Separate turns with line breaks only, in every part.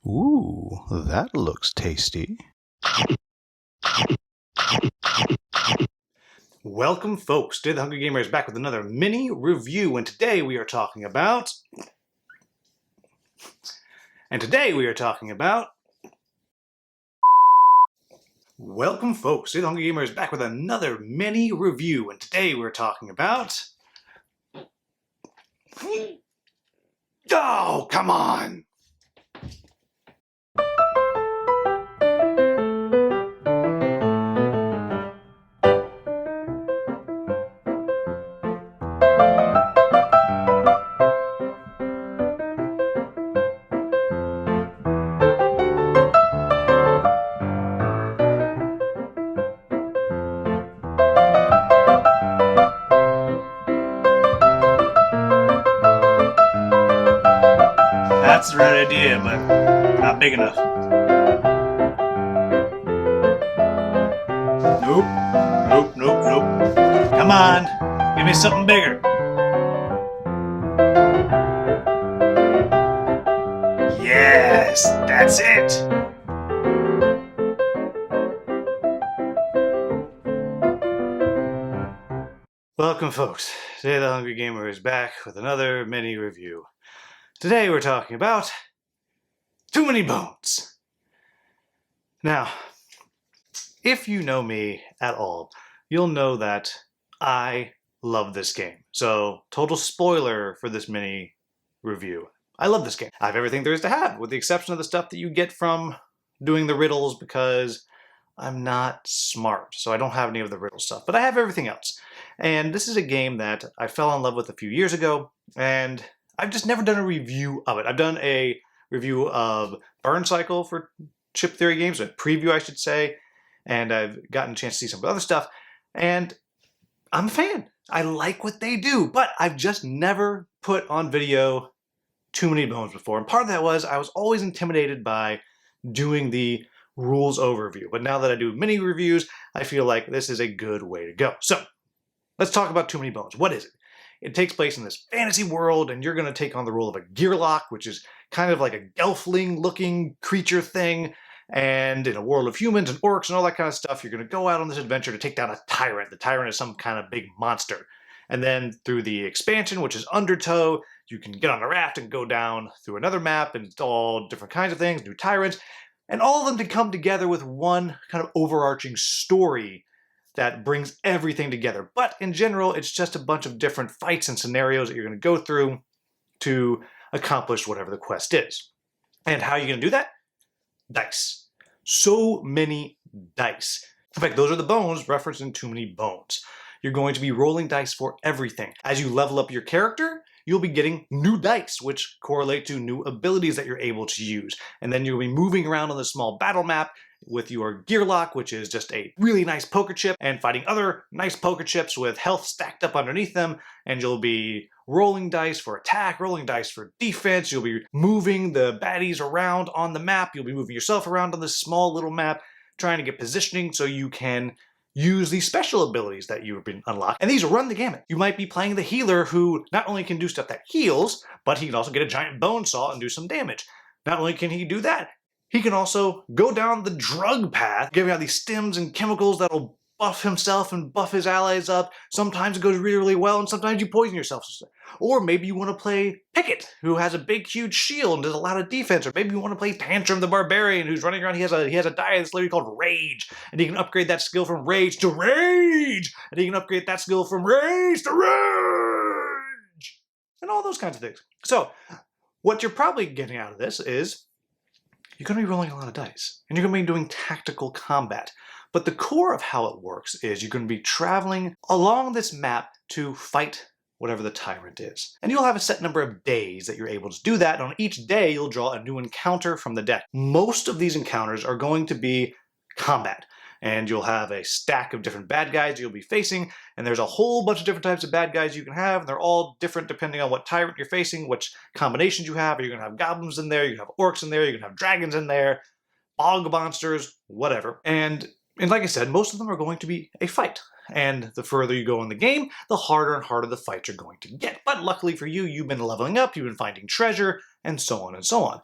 Ooh, that looks tasty. Welcome, folks. Today the Hungry Gamer is back with another mini review, and today we are talking about... Welcome, folks. Today the Hungry Gamer is back with another mini review, and today we're talking about... Oh, come on! That's the right idea, but not big enough. Nope. Come on, give me something bigger. Yes, that's it. Welcome, folks. Today the Hungry Gamer is back with another mini review. Today we're talking about Too Many Bones. Now, if you know me at all, you'll know that I love this game. So, total spoiler for this mini review. I love this game. I have everything there is to have, with the exception of the stuff that you get from doing the riddles, because I'm not smart, so I don't have any of the riddle stuff, but I have everything else. And this is a game that I fell in love with a few years ago, and I've just never done a review of it. I've done a review of Burn Cycle for Chip Theory games, a preview I should say, and I've gotten a chance to see some other stuff, and I'm a fan. I like what they do, but I've just never put on video Too Many Bones before, and part of that was I was always intimidated by doing the rules overview, but now that I do mini reviews, I feel like this is a good way to go. So, let's talk about Too Many Bones. What is it? It takes place in this fantasy world, and you're going to take on the role of a Gearlock, which is kind of like a gelfling-looking creature thing, and in a world of humans and orcs and all that kind of stuff, you're going to go out on this adventure to take down a tyrant. The tyrant is some kind of big monster. And then through the expansion, which is Undertow, you can get on a raft and go down through another map, and it's all different kinds of things, new tyrants, and all of them to come together with one kind of overarching story that brings everything together. But in general, it's just a bunch of different fights and scenarios that you're going to go through to accomplish whatever the quest is. And how are you going to do that? Dice. So many dice. In fact, those are the bones referenced in Too Many Bones. You're going to be rolling dice for everything. As you level up your character, you'll be getting new dice, which correlate to new abilities that you're able to use. And then you'll be moving around on the small battle map with your Gearlock, which is just a really nice poker chip, and fighting other nice poker chips with health stacked up underneath them. And you'll be rolling dice for attack, rolling dice for defense. You'll be moving the baddies around on the map. You'll be moving yourself around on this small little map, trying to get positioning so you can use these special abilities that you've been unlocked. And these run the gamut. You might be playing the healer who not only can do stuff that heals, but he can also get a giant bone saw and do some damage. Not only can he do that, he can also go down the drug path, giving out these stims and chemicals that'll buff himself and buff his allies up. Sometimes it goes really, really well, and sometimes you poison yourself. Or maybe you want to play Pickett, who has a big, huge shield and does a lot of defense. Or maybe you want to play Tantrum the Barbarian, who's running around. He has a die that's literally called Rage, and he can upgrade that skill from Rage to Rage, and he can upgrade that skill from Rage to Rage, and all those kinds of things. So, what you're probably getting out of this is you're going to be rolling a lot of dice, and you're going to be doing tactical combat. But the core of how it works is you're going to be traveling along this map to fight whatever the tyrant is. And you'll have a set number of days that you're able to do that, and on each day you'll draw a new encounter from the deck. Most of these encounters are going to be combat, and you'll have a stack of different bad guys you'll be facing, and there's a whole bunch of different types of bad guys you can have, and they're all different depending on what tyrant you're facing, which combinations you have. You're going to have goblins in there, you're going to have orcs in there, you're going to have dragons in there, bog monsters, whatever. And like I said, most of them are going to be a fight. And the further you go in the game, the harder and harder the fights are going to get. But luckily for you, you've been leveling up, you've been finding treasure, and so on and so on.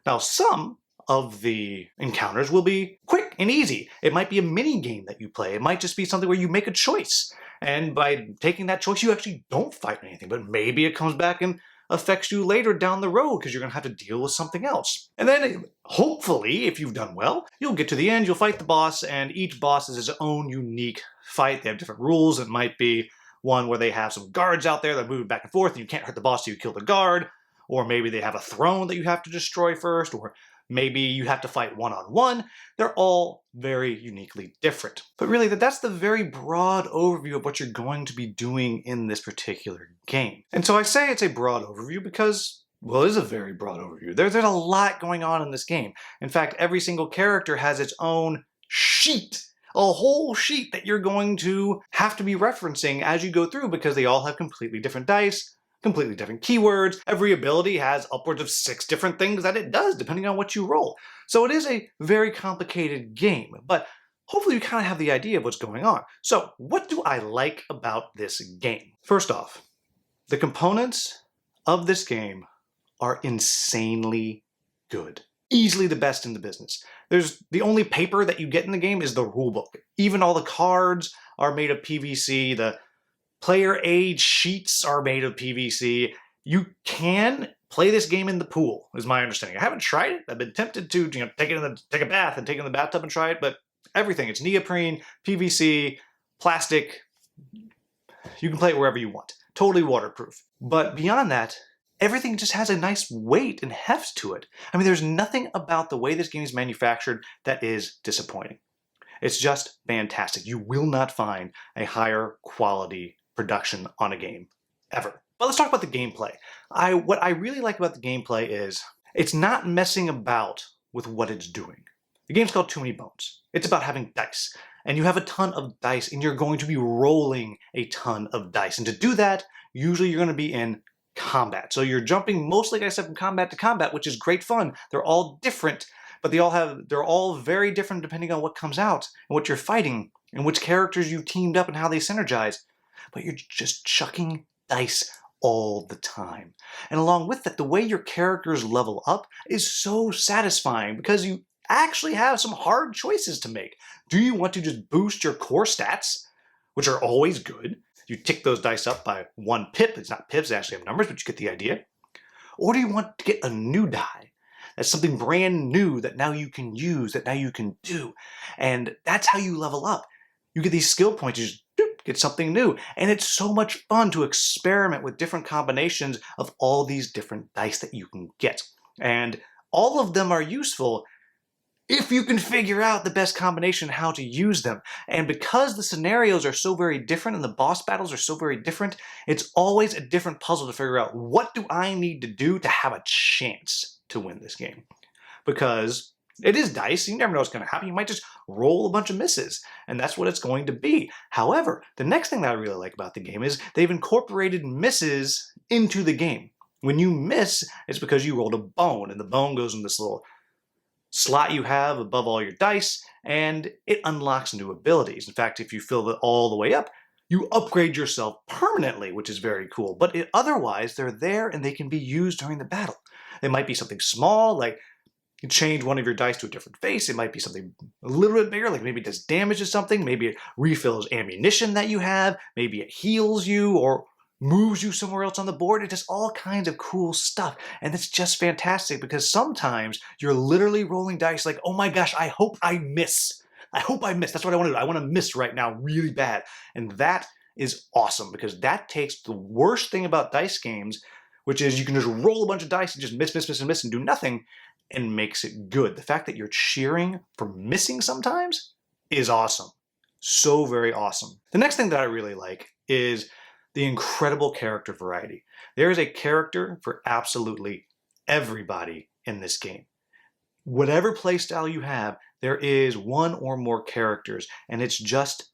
Now, some of the encounters will be quick and easy. It might be a mini game that you play. It might just be something where you make a choice. And by taking that choice, you actually don't fight anything, but maybe it comes back and affects you later down the road because you're going to have to deal with something else. And then hopefully, if you've done well, you'll get to the end, you'll fight the boss, and each boss is his own unique fight. They have different rules. It might be one where they have some guards out there that move back and forth and you can't hurt the boss till you kill the guard. Or maybe they have a throne that you have to destroy first, or maybe you have to fight one-on-one. They're all very uniquely different. But really, that's the very broad overview of what you're going to be doing in this particular game. And so I say it's a broad overview because, well, it is a very broad overview. There's a lot going on in this game. In fact, every single character has its own sheet, a whole sheet that you're going to have to be referencing as you go through because they all have completely different dice, completely different keywords. Every ability has upwards of 6 different things that it does depending on what you roll. So it is a very complicated game, but hopefully you kind of have the idea of what's going on. So what do I like about this game? First off, the components of this game are insanely good. Easily the best in the business. The only paper that you get in the game is the rulebook. Even all the cards are made of PVC. The player age sheets are made of PVC. You can play this game in the pool, is my understanding. I haven't tried it. I've been tempted to take a bath and take it in the bathtub and try it, but everything, it's neoprene, PVC, plastic. You can play it wherever you want. Totally waterproof. But beyond that, everything just has a nice weight and heft to it. I mean, there's nothing about the way this game is manufactured that is disappointing. It's just fantastic. You will not find a higher quality production on a game, ever. But let's talk about the gameplay. What I really like about the gameplay is it's not messing about with what it's doing. The game's called Too Many Bones. It's about having dice. And you have a ton of dice, and you're going to be rolling a ton of dice. And to do that, usually you're going to be in combat. So you're jumping mostly, like I said, from combat to combat, which is great fun. They're all different, but they're all very different depending on what comes out and what you're fighting and which characters you teamed up and how they synergize. But you're just chucking dice all the time. And along with that, the way your characters level up is so satisfying because you actually have some hard choices to make. Do you want to just boost your core stats, which are always good? You tick those dice up by 1 pip. It's not pips, they actually have numbers, but you get the idea. Or do you want to get a new die? That's something brand new that now you can use, that now you can do. And that's how you level up. You get these skill points, you just get something new. And it's so much fun to experiment with different combinations of all these different dice that you can get. And all of them are useful if you can figure out the best combination, how to use them. And because the scenarios are so very different and the boss battles are so very different, it's always a different puzzle to figure out what do I need to do to have a chance to win this game. Because it is dice, you never know what's going to happen. You might just roll a bunch of misses, and that's what it's going to be. However, the next thing that I really like about the game is they've incorporated misses into the game. When you miss, it's because you rolled a bone, and the bone goes in this little slot you have above all your dice, and it unlocks new abilities. In fact, if you fill it all the way up, you upgrade yourself permanently, which is very cool. But otherwise, they're there and they can be used during the battle. They might be something small, like you change one of your dice to a different face. It might be something a little bit bigger, like maybe it does damage to something. Maybe it refills ammunition that you have. Maybe it heals you or moves you somewhere else on the board. It does all kinds of cool stuff. And it's just fantastic because sometimes you're literally rolling dice like, oh my gosh, I hope I miss. I hope I miss. That's what I want to do. I want to miss right now really bad. And that is awesome because that takes the worst thing about dice games, which is you can just roll a bunch of dice and just miss and do nothing, and makes it good. The fact that you're cheering for missing sometimes is awesome. So very awesome. The next thing that I really like is the incredible character variety. There is a character for absolutely everybody in this game. Whatever playstyle you have, there is one or more characters, and it's just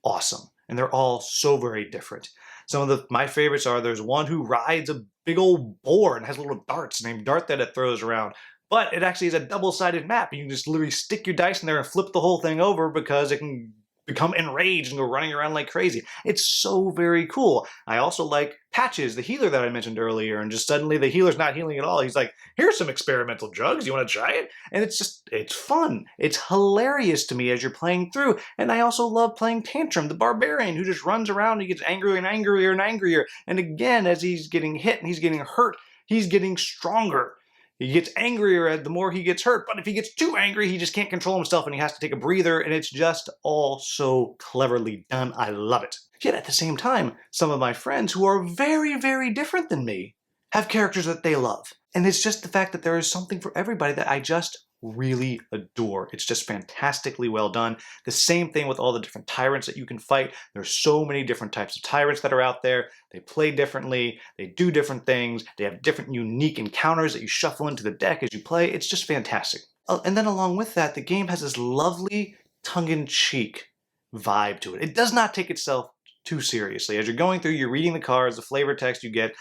awesome. And they're all so very different. Some of my favorites are, there's one who rides a big old boar and has little darts named Dart that it throws around. But it actually is a double-sided map. You can just literally stick your dice in there and flip the whole thing over because it can become enraged and go running around like crazy. It's so very cool. I also like Patches, the healer that I mentioned earlier, and just suddenly the healer's not healing at all. He's like, here's some experimental drugs. You want to try it? And it's fun. It's hilarious to me as you're playing through. And I also love playing Tantrum, the barbarian who just runs around and he gets angrier and angrier and angrier. And again, as he's getting hit and he's getting hurt, he's getting stronger. He gets angrier the more he gets hurt, but if he gets too angry, he just can't control himself and he has to take a breather, and it's just all so cleverly done. I love it. Yet at the same time, some of my friends who are very, very different than me have characters that they love. And it's just the fact that there is something for everybody that I just really adore. It's just fantastically well done. The same thing with all the different tyrants that you can fight. There's so many different types of tyrants that are out there. They play differently. They do different things. They have different unique encounters that you shuffle into the deck as you play. It's just fantastic. And then along with that, the game has this lovely tongue-in-cheek vibe to it. It does not take itself too seriously. As you're going through, you're reading the cards, the flavor text you get.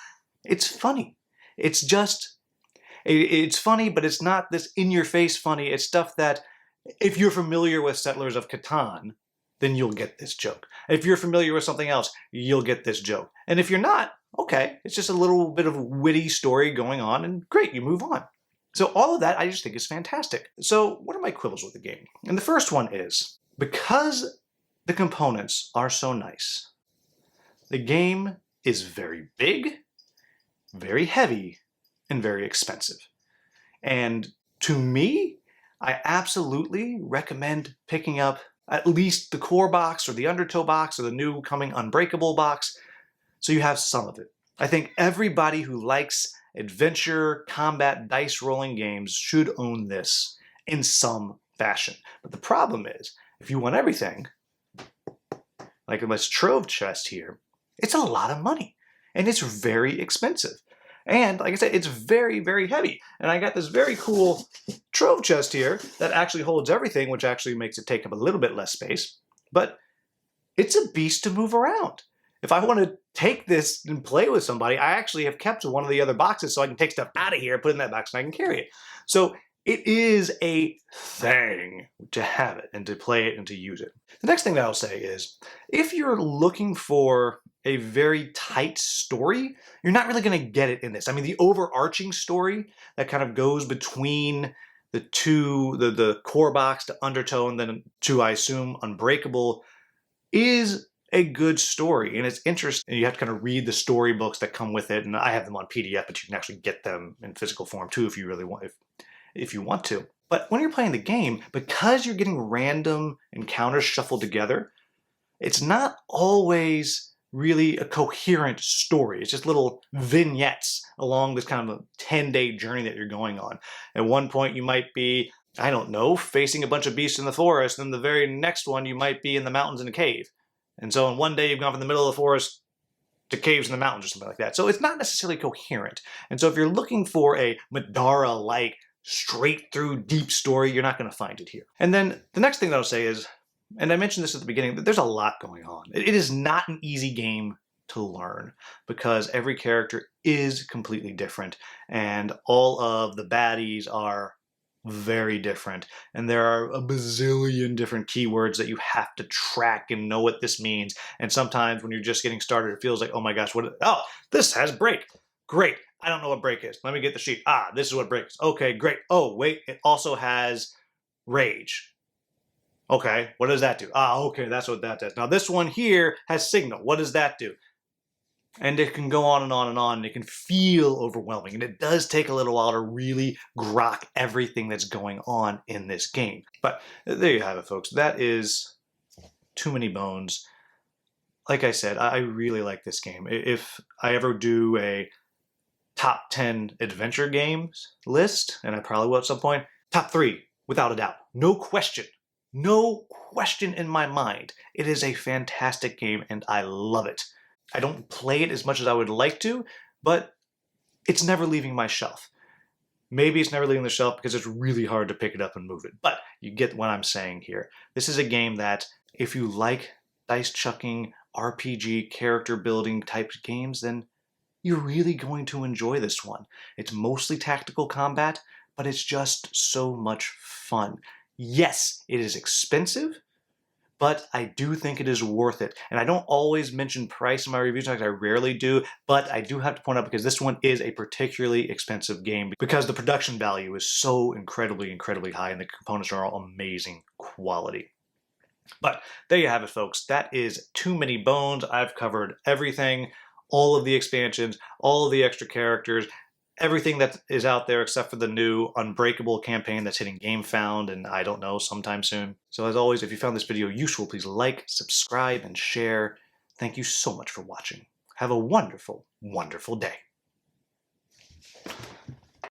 It's funny. It's funny, but it's not this in-your-face funny. It's stuff that, if you're familiar with Settlers of Catan, then you'll get this joke. If you're familiar with something else, you'll get this joke. And if you're not, okay, it's just a little bit of a witty story going on, and great, you move on. So all of that, I just think is fantastic. So what are my quibbles with the game? And the first one is, because the components are so nice, the game is very big, very heavy, and very expensive. And to me, I absolutely recommend picking up at least the core box or the Undertow box or the new coming Unbreakable box, so you have some of it. I think everybody who likes adventure, combat, dice rolling games should own this in some fashion. But the problem is, if you want everything, like this trove chest here, it's a lot of money and it's very expensive. And like I said, it's very, very heavy. And I got this very cool trove chest here that actually holds everything, which actually makes it take up a little bit less space. But it's a beast to move around. If I want to take this and play with somebody, I actually have kept one of the other boxes so I can take stuff out of here, put it in that box, and I can carry it. So it is a thing to have it and to play it and to use it. The next thing that I'll say is, if you're looking for a very tight story, you're not really going to get it in this. I mean, the overarching story that kind of goes between the two, the core box to Undertow and then to, I assume, Unbreakable, is a good story, and it's interesting. You have to kind of read the storybooks that come with it, and I have them on PDF, but you can actually get them in physical form too if you really want, if you want to. But when you're playing the game, because you're getting random encounters shuffled together, it's not always really a coherent story. It's just little vignettes along this kind of a 10-day journey that you're going on. At one point you might be, I don't know, facing a bunch of beasts in the forest, and the very next one you might be in the mountains in a cave. And so in one day you've gone from the middle of the forest to caves in the mountains or something like that. So it's not necessarily coherent. And so if you're looking for a Madara-like straight through deep story, you're not going to find it here. And then the next thing that I'll say is, and I mentioned this at the beginning, but there's a lot going on. It is not an easy game to learn because every character is completely different and all of the baddies are very different. And there are a bazillion different keywords that you have to track and know what this means. And sometimes when you're just getting started, it feels like, oh my gosh, oh, this has break. Great. I don't know what break is. Let me get the sheet. Ah, this is what break is. Okay, great. Oh, wait, it also has rage. Okay, what does that do? Ah, okay, that's what that does. Now this one here has signal. What does that do? And it can go on and on and on, and it can feel overwhelming. And it does take a little while to really grok everything that's going on in this game. But there you have it, folks. That is Too Many Bones. Like I said, I really like this game. If I ever do a top 10 adventure games list, and I probably will at some point, top 3, without a doubt. No question. No question in my mind. It is a fantastic game and I love it. I don't play it as much as I would like to, but it's never leaving my shelf. Maybe it's never leaving the shelf because it's really hard to pick it up and move it, but you get what I'm saying here. This is a game that if you like dice chucking, RPG, character building type games, then you're really going to enjoy this one. It's mostly tactical combat, but it's just so much fun. Yes, it is expensive, but I do think it is worth it. And I don't always mention price in my reviews, I rarely do, but I do have to point out because this one is a particularly expensive game because the production value is so incredibly high and the components are all amazing quality. But there you have it, folks. That is Too Many Bones. I've covered everything, all of the expansions, all of the extra characters, everything that is out there except for the new Unbreakable campaign that's hitting GameFound and I don't know, sometime soon. So as always, if you found this video useful, please like, subscribe, and share. Thank you so much for watching. Have a wonderful, wonderful day.